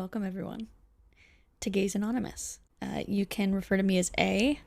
Welcome, everyone, to Gays Anonymous. You can refer to me as A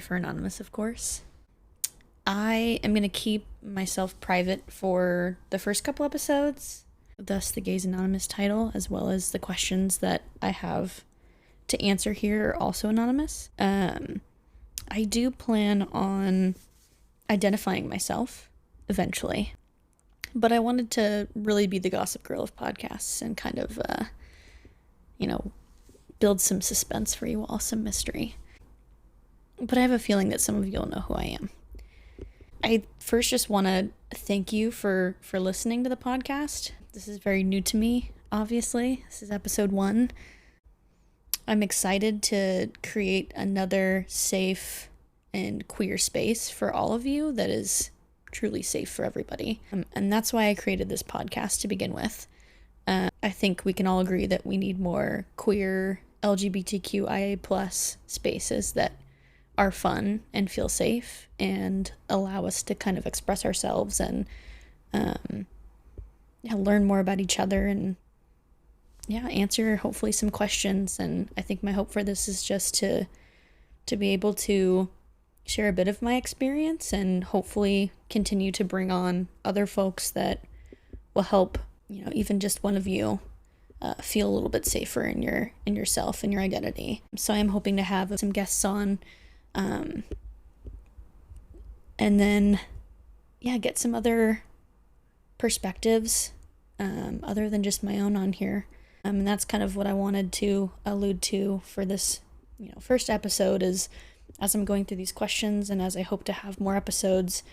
for anonymous, of course. I am going to keep myself private for the first couple episodes, thus the Gays Anonymous title, as well as the questions that I have to answer here are also anonymous. I do plan on identifying myself eventually, but I wanted to really be the gossip girl of podcasts and kind of, build some suspense for you all, some mystery. But I have a feeling that some of you will know who I am. I first just want to thank you for listening to the podcast. This is very new to me, obviously. This is episode 1. I'm excited to create another safe and queer space for all of you that is truly safe for everybody. And that's why I created this podcast to begin with. I think we can all agree that we need more queer LGBTQIA+ spaces that are fun and feel safe and allow us to kind of express ourselves and learn more about each other and answer hopefully some questions. And I think my hope for this is just to be able to share a bit of my experience and hopefully continue to bring on other folks that will help, even just one of you feel a little bit safer in yourself and your identity. So I'm hoping to have some guests on and then get some other perspectives other than just my own on here. And that's kind of what I wanted to allude to for this first episode, is as I'm going through these questions and as I hope to have more episodes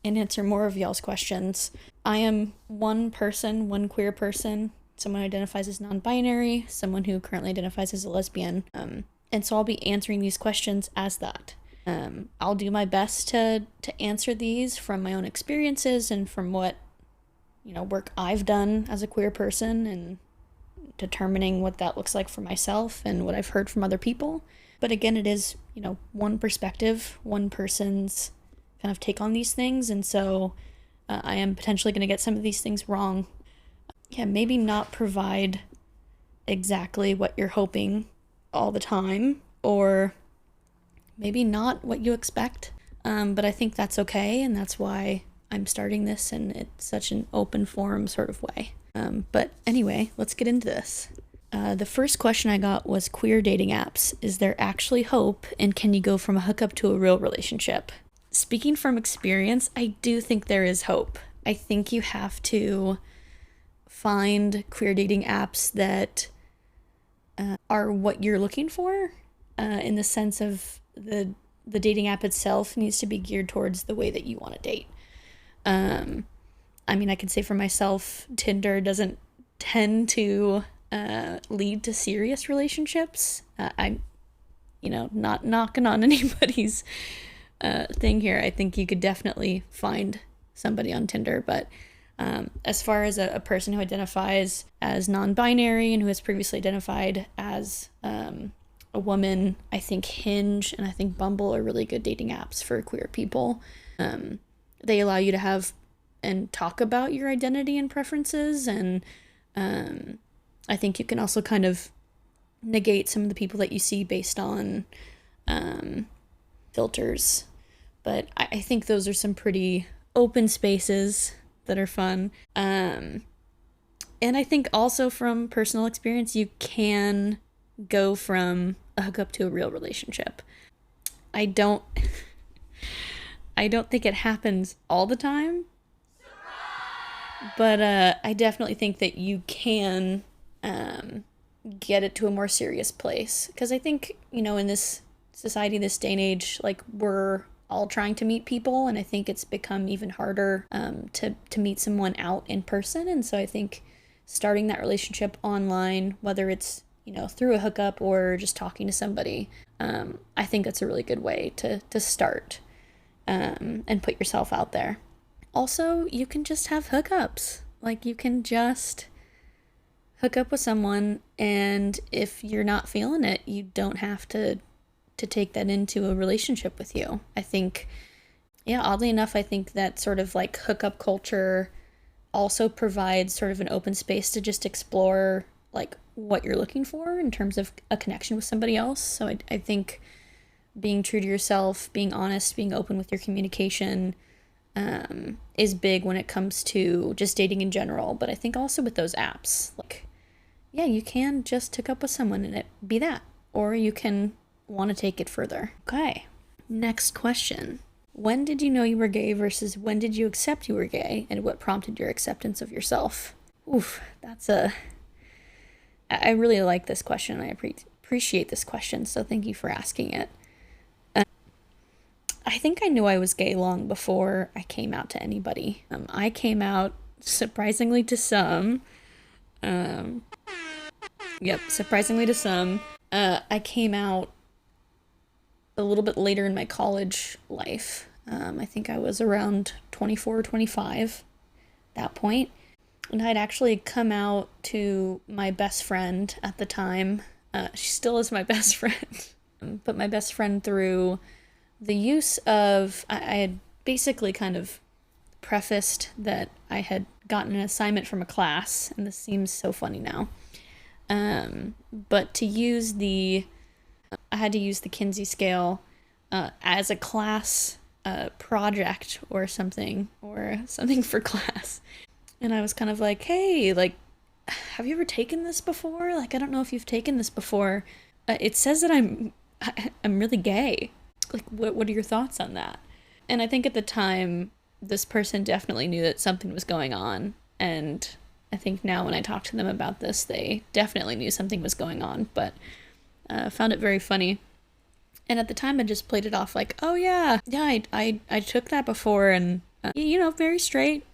and answer more of y'all's questions. I am one queer person, someone who identifies as non-binary, someone who currently identifies as a lesbian, and so I'll be answering these questions as that. I'll do my best to answer these from my own experiences and from what, work I've done as a queer person and determining what that looks like for myself and what I've heard from other people. But again, it is, one perspective, one person's kind of take on these things, and so I am potentially going to get some of these things wrong. Maybe not provide exactly what you're hoping all the time, or maybe not what you expect, but I think that's okay, and that's why I'm starting this in it's such an open forum sort of way. But anyway, let's get into this. The first question I got was queer dating apps. Is there actually hope, and can you go from a hookup to a real relationship? Speaking from experience, I do think there is hope. I think you have to find queer dating apps that are what you're looking for, in the sense of the dating app itself needs to be geared towards the way that you want to date. I can say for myself, Tinder doesn't tend to lead to serious relationships. I'm not knocking on anybody's thing here. I think you could definitely find somebody on Tinder, but as far as a person who identifies as non-binary and who has previously identified as a woman, I think Hinge and I think Bumble are really good dating apps for queer people. They allow you to have and talk about your identity and preferences, and I think you can also kind of negate some of the people that you see based on filters. But I think those are some pretty open spaces that are fun. And I think also from personal experience, you can go from a hookup to a real relationship. I don't think it happens all the time, but I definitely think that you can get it to a more serious place. Because I think, in this society, this day and age, we're all trying to meet people, and I think it's become even harder to meet someone out in person. And so I think starting that relationship online, whether it's through a hookup or just talking to somebody, I think that's a really good way to start and put yourself out there. Also, you can just have hookups. You can just hook up with someone, and if you're not feeling it, you don't have to take that into a relationship with you. I think, oddly enough, I think that sort of hookup culture also provides sort of an open space to just explore what you're looking for in terms of a connection with somebody else. So I think being true to yourself, being honest, being open with your communication is big when it comes to just dating in general. But I think also with those apps, like, yeah, you can just hook up with someone and it be that, or you can want to take it further. Okay, next question. When did you know you were gay versus when did you accept you were gay, and what prompted your acceptance of yourself? Oof, I really like this question. I appreciate this question, so thank you for asking it. I think I knew I was gay long before I came out to anybody. I came out, surprisingly to some. Surprisingly to some. I came out a little bit later in my college life. I think I was around 24 or 25 at that point. And I'd actually come out to my best friend at the time. She still is my best friend. But my best friend through the use of, I had basically kind of prefaced that I had gotten an assignment from a class, and this seems so funny now. But I had to use the Kinsey scale as a class project or something for class. And I was kind of like, hey, like, have you ever taken this before? Like, I don't know if you've taken this before. It says that I'm really gay. Like, what are your thoughts on that? And I think at the time, this person definitely knew that something was going on. And I think now when I talk to them about this, they definitely knew something was going on, but found it very funny. And at the time, I just played it off like, oh yeah, I took that before, and very straight.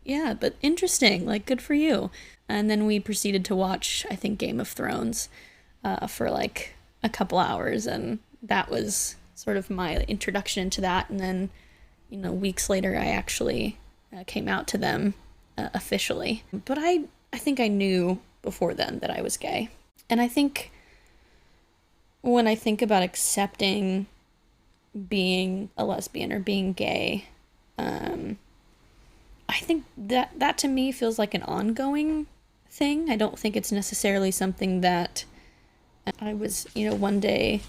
Yeah, but interesting, like, good for you. And then we proceeded to watch, I think, Game of Thrones for like a couple hours, and that was sort of my introduction into that. And then, weeks later, I actually came out to them officially. But I think I knew before then that I was gay. And I think when I think about accepting being a lesbian or being gay, I think that to me feels like an ongoing thing. I don't think it's necessarily something that I was, one day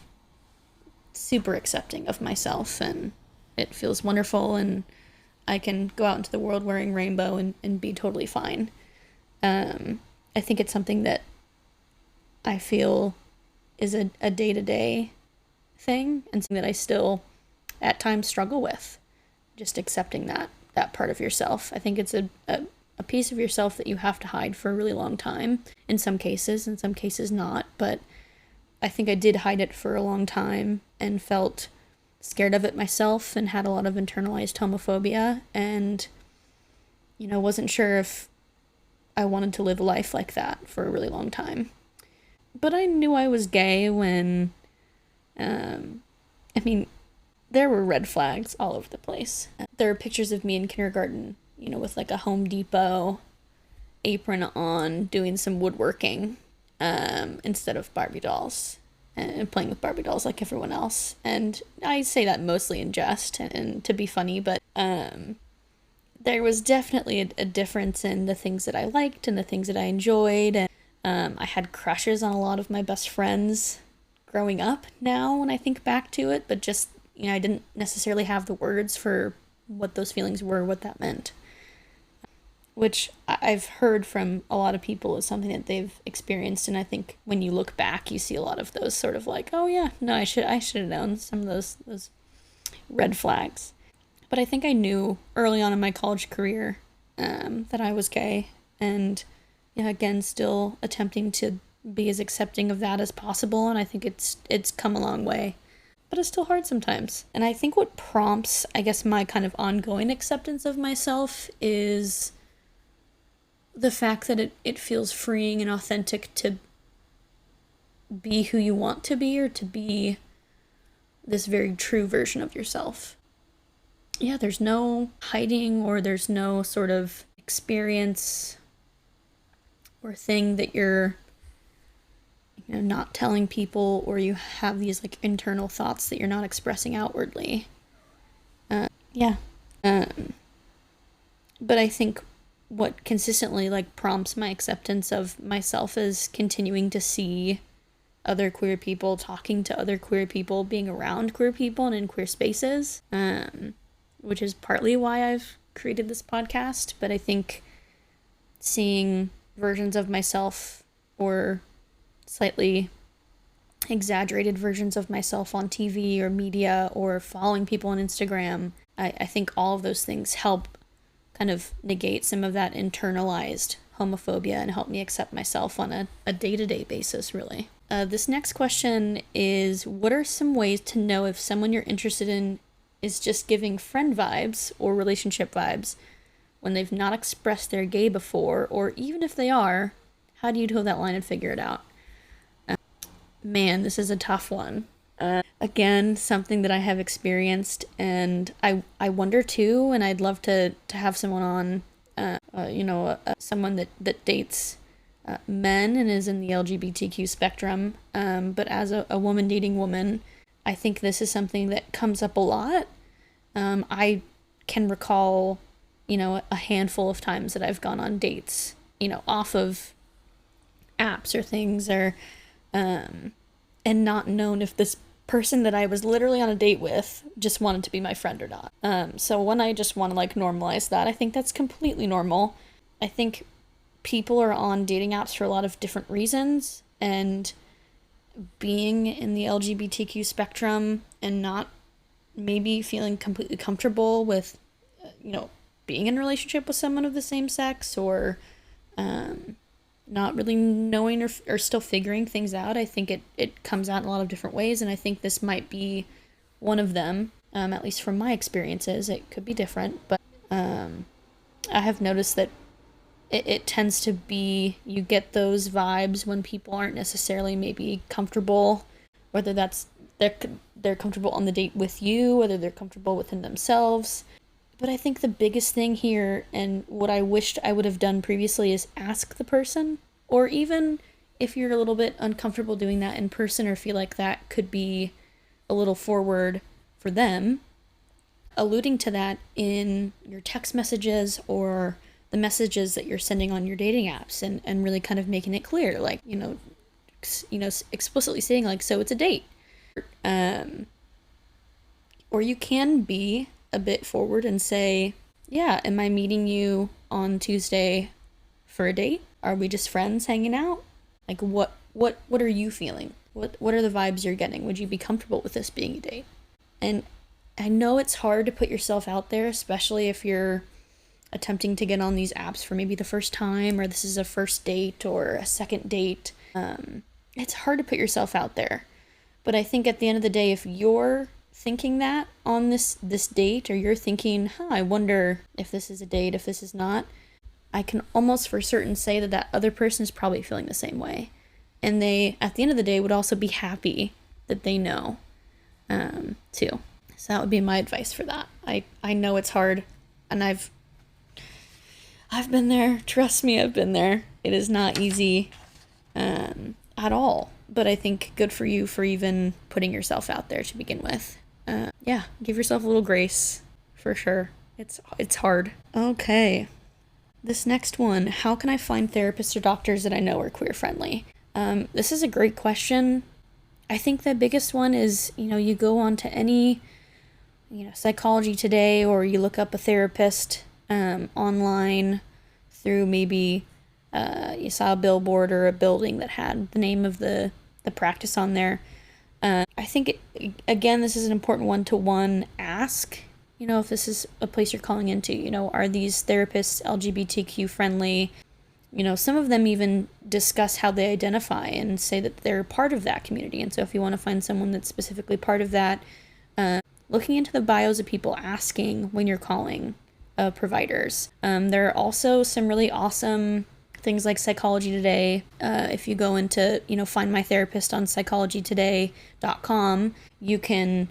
super accepting of myself and it feels wonderful and I can go out into the world wearing rainbow and be totally fine. I think it's something that I feel is a day-to-day thing and something that I still at times struggle with, just accepting that part of yourself. I think it's a piece of yourself that you have to hide for a really long time in some cases not, but I think I did hide it for a long time and felt scared of it myself and had a lot of internalized homophobia and, wasn't sure if I wanted to live a life like that for a really long time. But I knew I was gay when, there were red flags all over the place. There are pictures of me in kindergarten, with like a Home Depot apron on, doing some woodworking, instead of Barbie dolls, and playing with Barbie dolls like everyone else. And I say that mostly in jest and to be funny, but there was definitely a difference in the things that I liked and the things that I enjoyed. And I had crushes on a lot of my best friends growing up now when I think back to it, but just, I didn't necessarily have the words for what those feelings were, what that meant. Which I've heard from a lot of people is something that they've experienced, and I think when you look back, you see a lot of those sort of like, oh yeah, no, I should have known some of those red flags. But I think I knew early on in my college career that I was gay, and again, still attempting to be as accepting of that as possible, and I think it's come a long way. But it's still hard sometimes. And I think what prompts, I guess, my kind of ongoing acceptance of myself is the fact that it feels freeing and authentic to be who you want to be, or to be this very true version of yourself. Yeah, there's no hiding, or there's no sort of experience or thing that you're not telling people, or you have these like internal thoughts that you're not expressing outwardly. But I think what consistently like prompts my acceptance of myself is continuing to see other queer people, talking to other queer people, being around queer people and in queer spaces, which is partly why I've created this podcast. But I think seeing versions of myself or slightly exaggerated versions of myself on TV or media or following people on Instagram, I think all of those things help kind of negate some of that internalized homophobia and help me accept myself on a day-to-day basis, really. This next question is, what are some ways to know if someone you're interested in is just giving friend vibes or relationship vibes when they've not expressed they're gay before, or even if they are, how do you toe that line and figure it out? Man, this is a tough one. Again, something that I have experienced, and I wonder too, and I'd love to have someone on, someone that dates men and is in the LGBTQ spectrum, but as a woman dating woman, I think this is something that comes up a lot. I can recall, a handful of times that I've gone on dates, off of apps or things, or and not known if this person that I was literally on a date with just wanted to be my friend or not. So when I just want to like normalize that, I think that's completely normal. I think people are on dating apps for a lot of different reasons, and being in the LGBTQ spectrum and not maybe feeling completely comfortable with, being in a relationship with someone of the same sex, or not really knowing or still figuring things out. I think it comes out in a lot of different ways, and I think this might be one of them, at least from my experiences. It could be different, but I have noticed that it tends to be, you get those vibes when people aren't necessarily maybe comfortable, whether that's they're comfortable on the date with you, whether they're comfortable within themselves. But I think the biggest thing here, and what I wished I would have done previously, is ask the person, or even if you're a little bit uncomfortable doing that in person or feel like that could be a little forward for them, alluding to that in your text messages or the messages that you're sending on your dating apps, and really kind of making it clear, like, explicitly saying like, so it's a date. Or you can be a bit forward and say, yeah, am I meeting you on Tuesday for a date? Are we just friends hanging out? Like, what are you feeling? What are the vibes you're getting? Would you be comfortable with this being a date? And I know it's hard to put yourself out there, especially if you're attempting to get on these apps for maybe the first time, or this is a first date or a second date. It's hard to put yourself out there. But I think at the end of the day, if you're thinking that on this date, or you're thinking, I wonder if this is a date, if this is not, I can almost for certain say that other person is probably feeling the same way. And they, at the end of the day, would also be happy that they know, too. So that would be my advice for that. I know it's hard, and I've been there. Trust me, I've been there. It is not easy at all. But I think good for you for even putting yourself out there to begin with. Give yourself a little grace, for sure. It's hard. Okay. This next one, how can I find therapists or doctors that I know are queer friendly? This is a great question. I think the biggest one is, you go on to any, Psychology Today, or you look up a therapist online through maybe you saw a billboard or a building that had the name of the practice on there. I think, again, this is an important one-to-one ask, if this is a place you're calling into, are these therapists LGBTQ friendly? Some of them even discuss how they identify and say that they're part of that community. And so if you want to find someone that's specifically part of that, looking into the bios of people asking when you're calling providers. There are also some really awesome things like Psychology Today. If you go into, find my therapist on psychologytoday.com, you can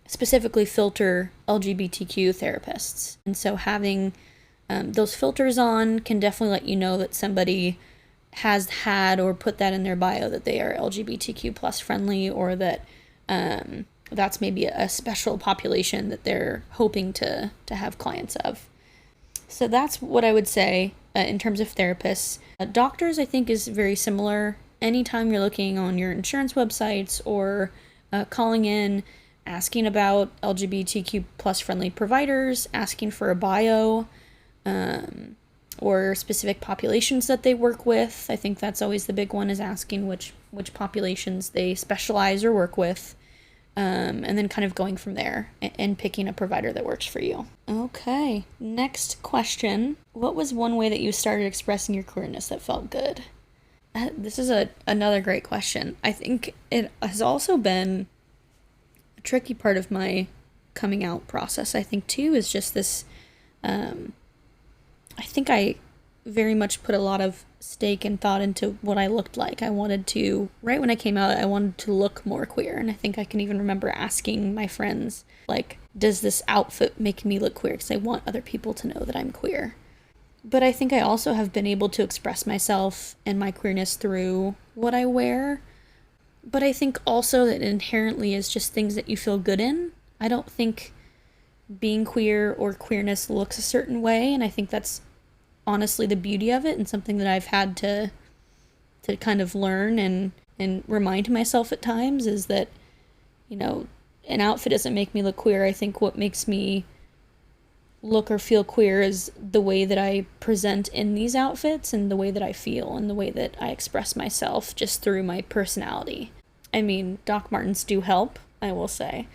specifically filter LGBTQ therapists. And so having those filters on can definitely let you know that somebody has had or put that in their bio that they are LGBTQ plus friendly, or that that's maybe a special population that they're hoping to have clients of. So that's what I would say in terms of therapists. Doctors, I think, is very similar. Anytime you're looking on your insurance websites or calling in, asking about LGBTQ plus friendly providers, asking for a bio, or specific populations that they work with. I think that's always the big one, is asking which populations they specialize or work with. And then kind of going from there and picking a provider that works for you. Okay, next question. What was one way that you started expressing your queerness that felt good? This is another great question. I think it has also been a tricky part of my coming out process, I think, too, is just this, I think I very much put a lot of stake and thought into what I looked like. I wanted to, right when I came out, I wanted to look more queer. And I think I can even remember asking my friends, like, does this outfit make me look queer? Because I want other people to know that I'm queer. But I think I also have been able to express myself and my queerness through what I wear. But I think also that inherently is just things that you feel good in. I don't think being queer or queerness looks a certain way, and I think that's honestly the beauty of it, and something that I've had to kind of learn and remind myself at times, is that, you know, an outfit doesn't make me look queer. I think what makes me look or feel queer is the way that I present in these outfits and the way that I feel and the way that I express myself just through my personality. I mean, Doc Martens do help, I will say.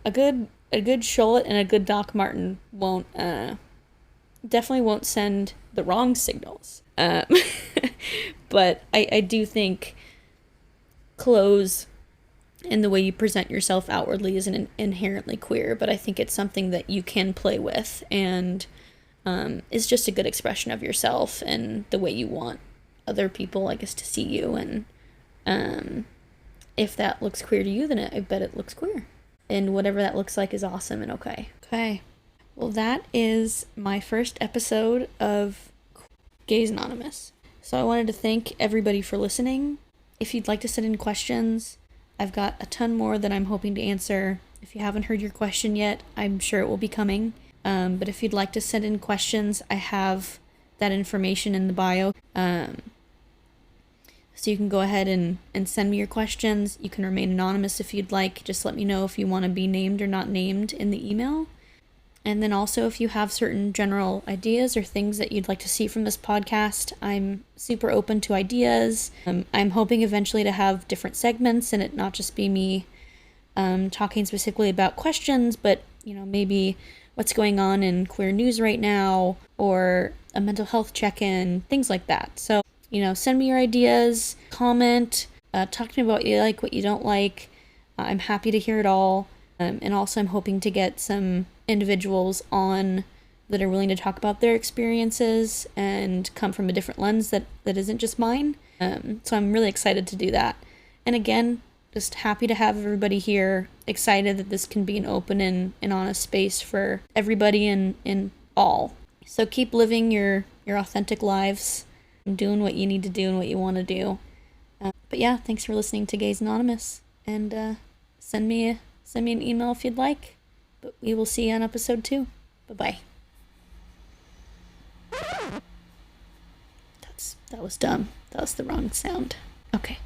A good Cholet and a good Doc Marten definitely won't send the wrong signals. But I do think clothes and the way you present yourself outwardly isn't inherently queer, but I think it's something that you can play with, and is just a good expression of yourself and the way you want other people, I guess, to see you. And if that looks queer to you, then I bet it looks queer. And whatever that looks like is awesome and okay. Okay. Well, that is my first episode of Gays Anonymous. So I wanted to thank everybody for listening. If you'd like to send in questions, I've got a ton more that I'm hoping to answer. If you haven't heard your question yet, I'm sure it will be coming. But if you'd like to send in questions, I have that information in the bio. So you can go ahead and send me your questions. You can remain anonymous if you'd like. Just let me know if you want to be named or not named in the email. And then also, if you have certain general ideas or things that you'd like to see from this podcast, I'm super open to ideas. I'm hoping eventually to have different segments and it not just be me talking specifically about questions, but, you know, maybe what's going on in queer news right now, or a mental health check-in, things like that. So, you know, send me your ideas, comment, talk to me about what you like, what you don't like. I'm happy to hear it all. And also I'm hoping to get some individuals on that are willing to talk about their experiences and come from a different lens that isn't just mine. So I'm really excited to do that. And again, just happy to have everybody here, excited that this can be an open and honest space for everybody and all. So keep living your authentic lives and doing what you need to do and what you want to do. But yeah, thanks for listening to Gays Anonymous, and send me an email if you'd like. But we will see you on episode 2. Bye-bye. That was dumb. That was the wrong sound. Okay.